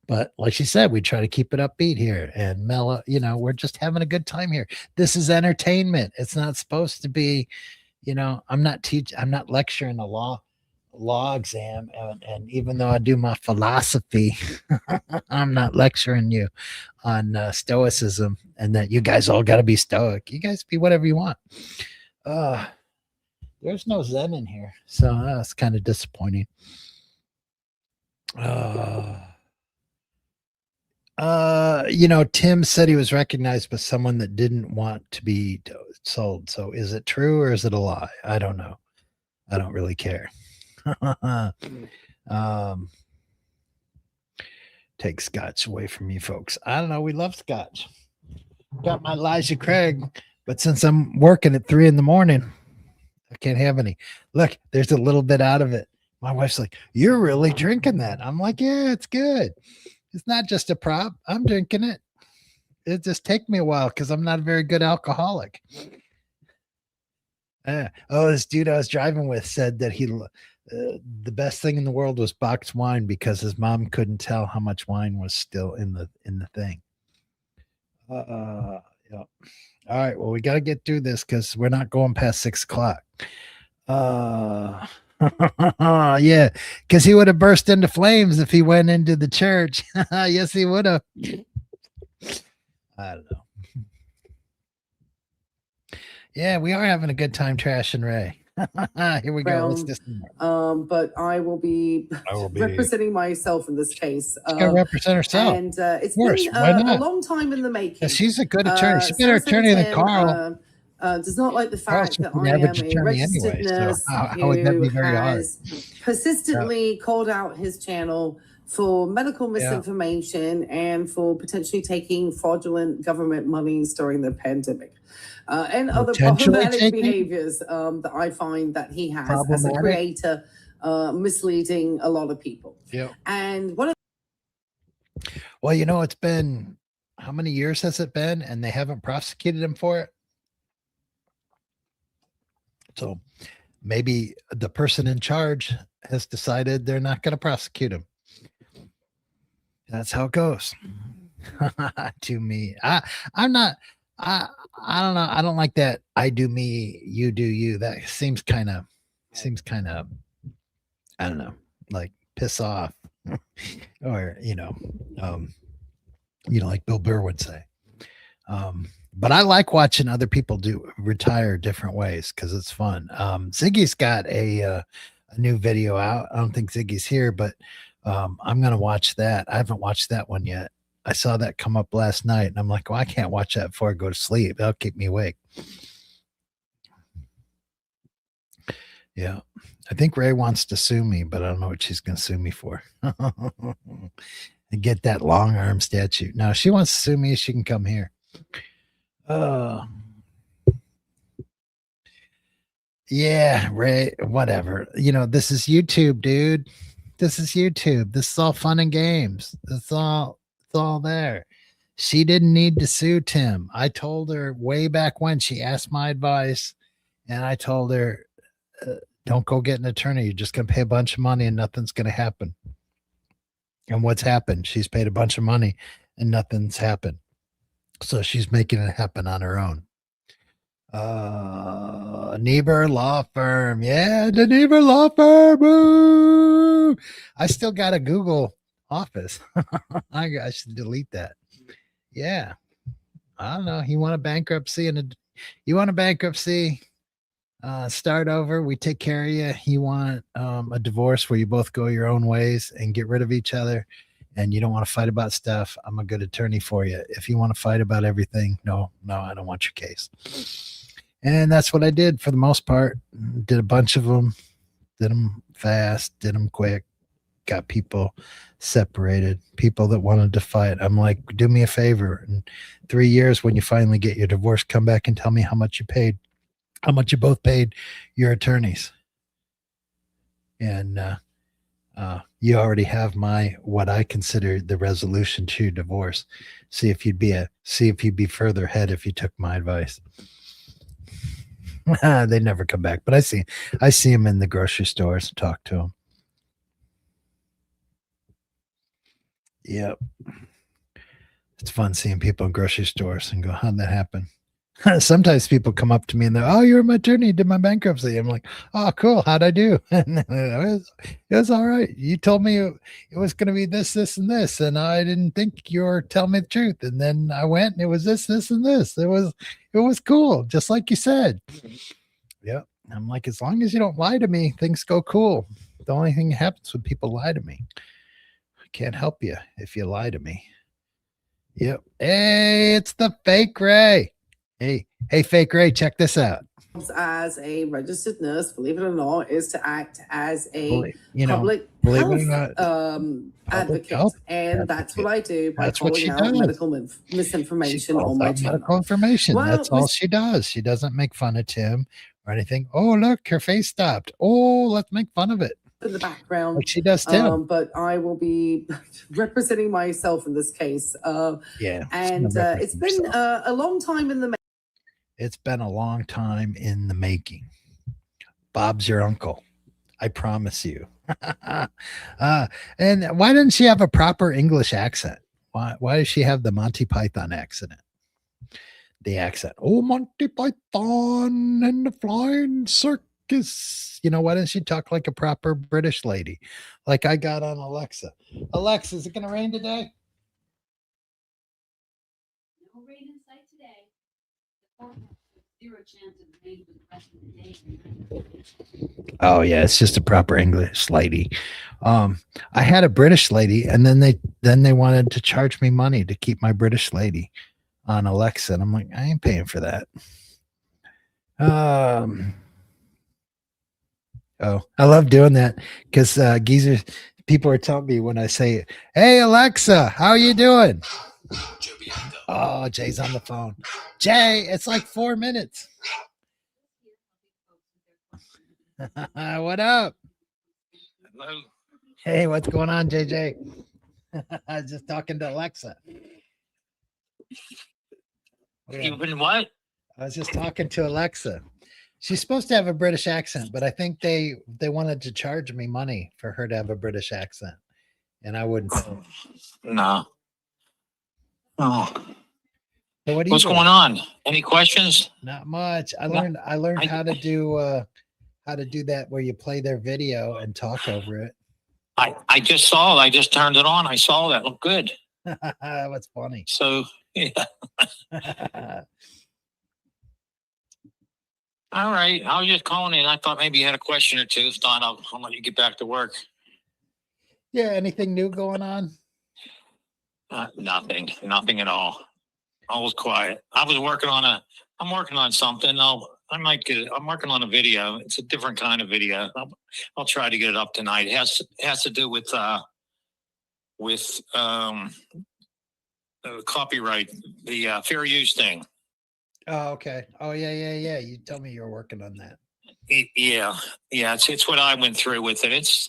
But like she said, we try to keep it upbeat here and mellow. We're just having a good time here. This is entertainment. It's not supposed to be, I'm not lecturing a law exam. And even though I do my philosophy, I'm not lecturing you on stoicism and that you guys all got to be stoic. You guys be whatever you want. There's no Zen in here. So it's kind of disappointing. Tim said he was recognized by someone that didn't want to be sold. So is it true or is it a lie? I don't know. I don't really care. Take scotch away from me, folks. I don't know. We love scotch. Got my Elijah Craig, but since I'm working at 3 a.m, I can't have any. Look, there's a little bit out of it. My wife's like, "You're really drinking that?" I'm like, "Yeah, it's good. It's not just a prop. I'm drinking it. It just take me a while because I'm not a very good alcoholic." This dude I was driving with said that the best thing in the world was boxed wine because his mom couldn't tell how much wine was still in the thing. Yeah. All right. Well, we got to get through this because we're not going past 6 o'clock. Yeah, because he would have burst into flames if he went into the church. Yes, he would have. I don't know. Yeah, we are having a good time trashing Ray. Here we go. Let's just, but I will be representing myself in this case. She's gonna represent herself. And it's been a long time in the making. Yeah, she's a good attorney. She's a better attorney than Carl. Does not like the fact that I am a registered nurse who has persistently called out his channel for medical misinformation and for potentially taking fraudulent government monies during the pandemic. And other problematic behaviors that I find that he has as a creator, misleading a lot of people. Yeah. And well, it's been, how many years has it been? And they haven't prosecuted him for it. So maybe the person in charge has decided they're not going to prosecute him. That's how it goes. To me, I'm not. I don't know. I don't like that. I do me, you do you. That seems kind of. I don't know. Like piss off, or like Bill Burr would say. But I like watching other people retire different ways because it's fun. Ziggy's got a new video out. I don't think Ziggy's here, but I'm gonna watch that. I haven't watched that one yet. I saw that come up last night, and I'm like, well, I can't watch that before I go to sleep. That'll keep me awake. Yeah, I think Ray wants to sue me, but I don't know what she's gonna sue me for. And get that long arm statue. Now, if she wants to sue me, she can come here. Yeah, Ray, whatever. This is YouTube, dude. This is YouTube. This is all fun and games. It's all there. She didn't need to sue Tim. I told her way back when she asked my advice, and I told her, don't go get an attorney. You're just going to pay a bunch of money and nothing's going to happen. And what's happened? She's paid a bunch of money and nothing's happened. So she's making it happen on her own. Niebuhr Law Firm. Yeah, the Niebuhr Law Firm. Woo! I still got a Google office. I should delete that. Yeah. I don't know. You want a bankruptcy start over. We take care of you. You want a divorce where you both go your own ways and get rid of each other, and you don't want to fight about stuff. I'm a good attorney for you. If you want to fight about everything, no, I don't want your case. And that's what I did for the most part. Did a bunch of them, did them fast, did them quick, got people separated, people that wanted to fight. I'm like, do me a favor. In 3 years, when you finally get your divorce, come back and tell me how much you paid, how much you both paid your attorneys. And you already have what I consider the resolution to your divorce. See if you'd be further ahead if you took my advice. They never come back, but I see them in the grocery stores, talk to them. Yep. It's fun seeing people in grocery stores and go, how'd that happen? Sometimes people come up to me and they're, oh, you're my attorney, you did my bankruptcy. I'm like, oh, cool. How'd I do? And it was all right. You told me it was going to be this, this, and this. And I didn't think you were telling me the truth. And then I went and it was this, this, and this. It was cool. Just like you said. Yep. I'm like, as long as you don't lie to me, things go cool. The only thing that happens when people lie to me. I can't help you if you lie to me. Yep. Hey, it's the fake Ray. Hey, fake Ray, check this out. As a registered nurse, believe it or not, is to act as a public health advocate. And that's what I do by calling out medical misinformation on my channel. Medical information. Well, that's all she does. She doesn't make fun of Tim or anything. Oh, look, her face stopped. Oh, let's make fun of it. In the background, like she does too. But I will be representing myself in this case. And it's been a long time in the making. It's been a long time in the making. Bob's your uncle. I promise you. And why didn't she have a proper English accent? Why does she have the Monty Python accent? The accent. Oh, Monty Python and the Flying Circus. Why doesn't she talk like a proper British lady? Like I got on Alexa. Alexa, is it going to rain today? No rain in sight today. Zero chance of rain for the rest of the day. Oh yeah, it's just a proper English lady. I had a British lady, and then they wanted to charge me money to keep my British lady on Alexa, and I'm like, I ain't paying for that. Oh, I love doing that because geezers, people are telling me when I say, "Hey Alexa, how are you doing?" Oh, Jay's on the phone. Jay, it's like 4 minutes. What up? Hello. Hey, what's going on, JJ? I was just talking to Alexa. You've been what? I was just talking to Alexa. She's supposed to have a British accent, but I think they wanted to charge me money for her to have a British accent, and I wouldn't. No. Oh. So what's going on? Any questions? Not much. I learned how to do that where you play their video and talk over it. I just saw it. I just turned it on. I saw that. Looked good. What's funny? So Yeah. All right. I was just calling in. I thought maybe you had a question or two. If not, I'll let you get back to work. Yeah. Anything new going on? Nothing at all. I was quiet. I'm working on something. I'm working on a video. It's a different kind of video. I'll try to get it up tonight. It has to do with copyright, the fair use thing. Oh, okay. Oh, yeah. You told me you were working on that. Yeah. It's what I went through with it. It's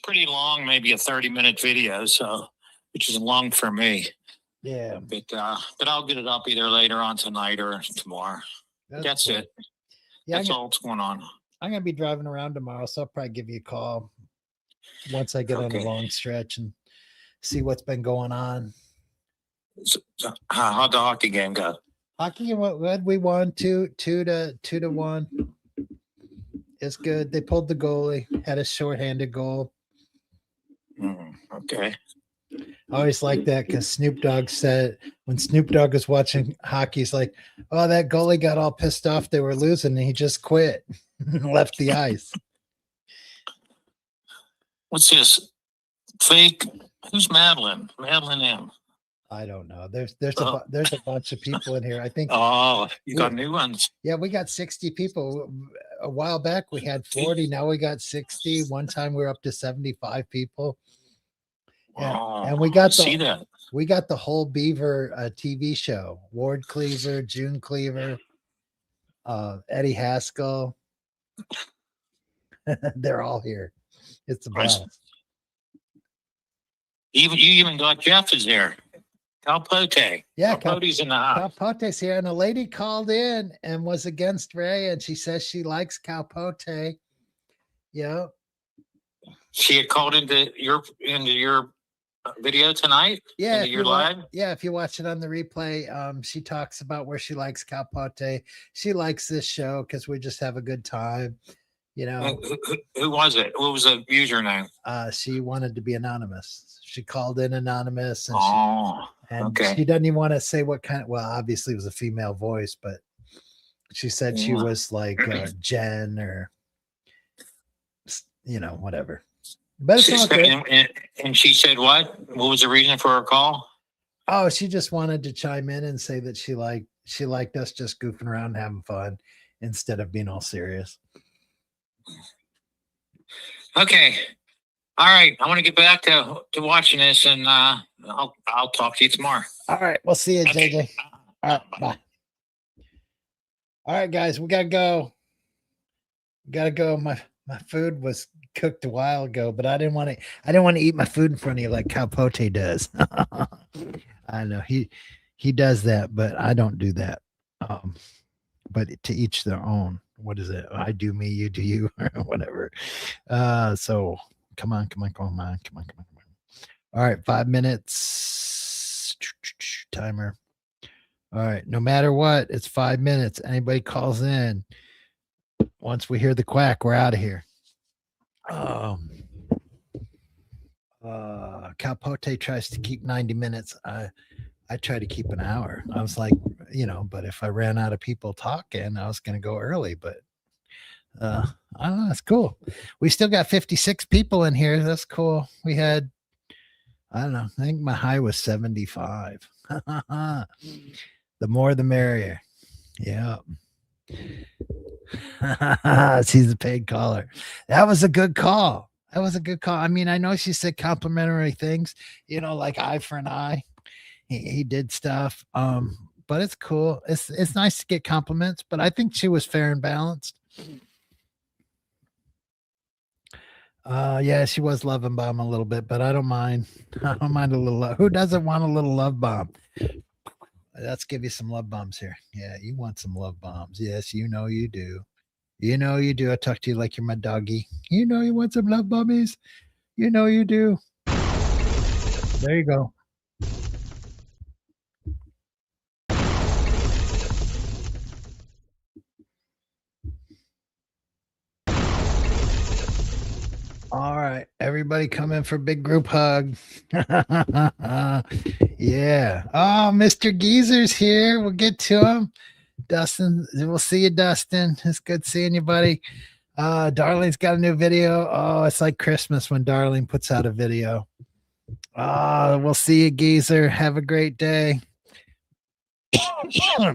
pretty long, maybe a 30-minute video, so which is long for me. Yeah. But I'll get it up either later on tonight or tomorrow. That's cool. It. Yeah, that's all that's going on. I'm gonna be driving around tomorrow, so I'll probably give you a call once I get on a long stretch and see what's been going on. So how'd the hockey game go? Hockey, what we won 2-1. It's good. They pulled the goalie, had a shorthanded goal. Okay. I always like that because Snoop Dogg said when Snoop Dogg was watching hockey, he's like, "Oh, that goalie got all pissed off they were losing, and he just quit and left the ice." What's this? Fake? Who's Madeline? Madeline M. I don't know. There's a bunch of people in here. I think. Oh, you got new ones. Yeah, we got 60 people. A while back we had 40. Now we got 60. One time we were up to 75 people. Yeah, and we got the whole Beaver TV show. Ward Cleaver, June Cleaver, Eddie Haskell. They're all here. It's a blast. You even got Jeff is there. Calpote. Yeah, Calpote's in the house. Calpote's here, and a lady called in and was against Ray, and she says she likes Calpote. Yeah. She had called into your video tonight. Yeah, your live. Yeah, if you watch it on the replay, she talks about where she likes Calpote. She likes this show because we just have a good time. You know. Who was it? What was the username? She wanted to be anonymous. She called in anonymous, and okay. She doesn't even want to say what kind. Well, obviously it was a female voice, but she said she was like Jen or whatever. But it's all good. And she said what? What was the reason for her call? Oh, she just wanted to chime in and say that she liked us just goofing around and having fun instead of being all serious. Okay. All right. I want to get back to watching this, and I'll talk to you tomorrow. All right. We'll see you, JJ. All right. Bye. All right, guys. We gotta go. My food was cooked a while ago, but I didn't want to eat my food in front of you like Calpote does. I know he does that, but I don't do that. But to each their own. What is it? I do me, you do you, or whatever. So come on. All right, 5 minutes. Timer. All right. No matter what, it's 5 minutes. Anybody calls in. Once we hear the quack, we're out of here. Calpote tries to keep 90 minutes. I try to keep an hour. I was like, but if I ran out of people talking, I was going to go early, but I don't know. That's cool. We still got 56 people in here. That's cool. We had, I don't know. I think my high was 75. The more, the merrier. Yeah. She's a paid caller. That was a good call. I mean, I know she said complimentary things, like eye for an eye. He did stuff. But it's cool. It's nice to get compliments, but I think she was fair and balanced. Yeah, she was loving bomb a little bit, but I don't mind. I don't mind a little love. Who doesn't want a little love bomb? Let's give you some love bombs here. Yeah, you want some love bombs. Yes, you know you do. You know you do. I talk to you like you're my doggy. You know you want some love bummies. You know you do. There you go. All right, everybody come in for a big group hug. Yeah. Oh, Mr. Geezer's here. We'll get to him. Dustin, we'll see you, Dustin. It's good seeing you, buddy. Darlene's got a new video. Oh, it's like Christmas when Darlene puts out a video. We'll see you, Geezer. Have a great day.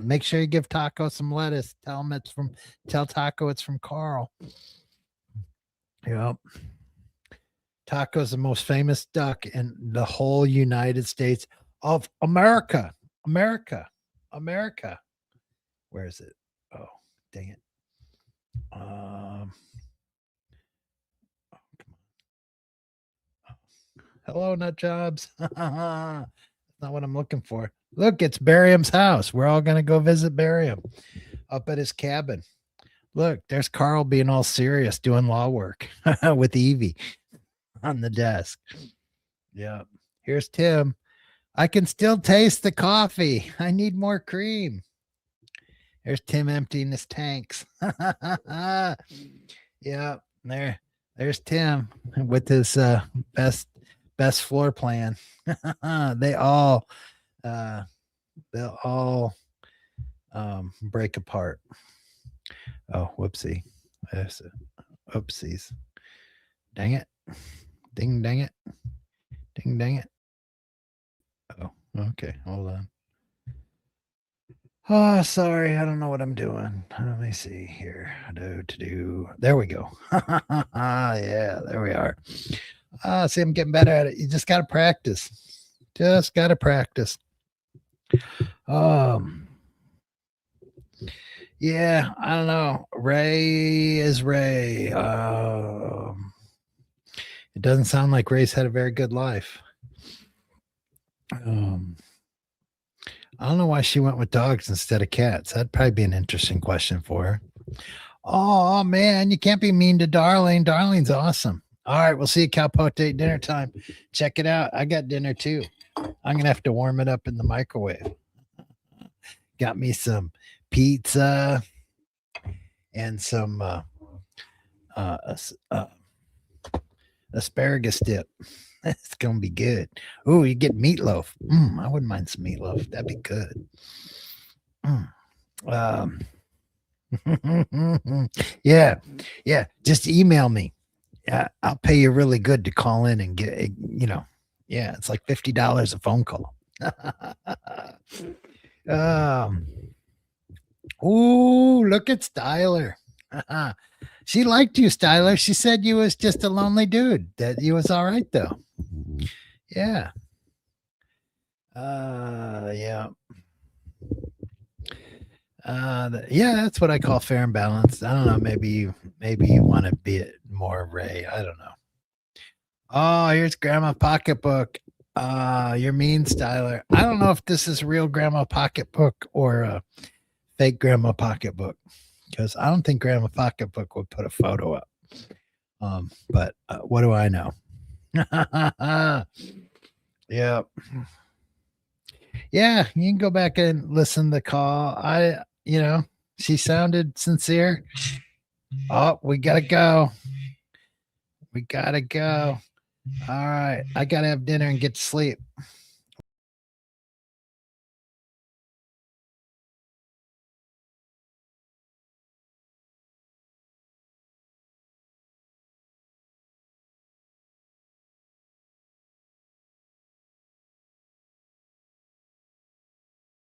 Make sure you give Taco some lettuce. Tell Taco it's from Carl. Yep. Taco's the most famous duck in the whole United States of America. America. Where is it? Oh, dang it. Hello, Nut Jobs. That's not what I'm looking for. Look, it's Barium's house. We're all going to go visit Barium up at his cabin. Look, there's Carl being all serious doing law work with Evie on the desk. Yeah. Here's Tim. I can still taste the coffee. I need more cream. There's Tim emptying his tanks. Yeah. There's Tim with his best floor plan. They'll all break apart. Oh, whoopsie. Oopsies. Dang it. Ding, dang it. Ding, dang it. Oh, okay. Hold on. Oh, sorry. I don't know what I'm doing. Let me see here. There we go. Yeah, there we are. See, I'm getting better at it. You just got to practice. Yeah, I don't know. Ray is Ray. It doesn't sound like Ray's had a very good life. I don't know why she went with dogs instead of cats. That'd probably be an interesting question for her. Oh, man, you can't be mean to Darlene. Darlene's awesome. All right, we'll see you Cowpote dinner time. Check it out. I got dinner too. I'm going to have to warm it up in the microwave. Got me some pizza and some asparagus dip. It's going to be good. Oh, you get meatloaf. I wouldn't mind some meatloaf. That'd be good. Yeah. Just email me. Yeah, I'll pay you really good to call in and get, yeah, it's like $50 a phone call. Oh, look at Styler. She liked you, Styler. She said you was just a lonely dude, that you was all right though. Yeah. Yeah. Yeah, that's what I call fair and balanced. I don't know. Maybe you want to be more Ray. I don't know. Oh, here's Grandma Pocketbook. You're mean, Styler. I don't know if this is real Grandma Pocketbook or a fake Grandma Pocketbook, because I don't think Grandma Pocketbook would put a photo up. But what do I know? Yeah. Yeah, you can go back and listen to the call. She sounded sincere. Oh, we gotta go. All right. I gotta have dinner and get to sleep.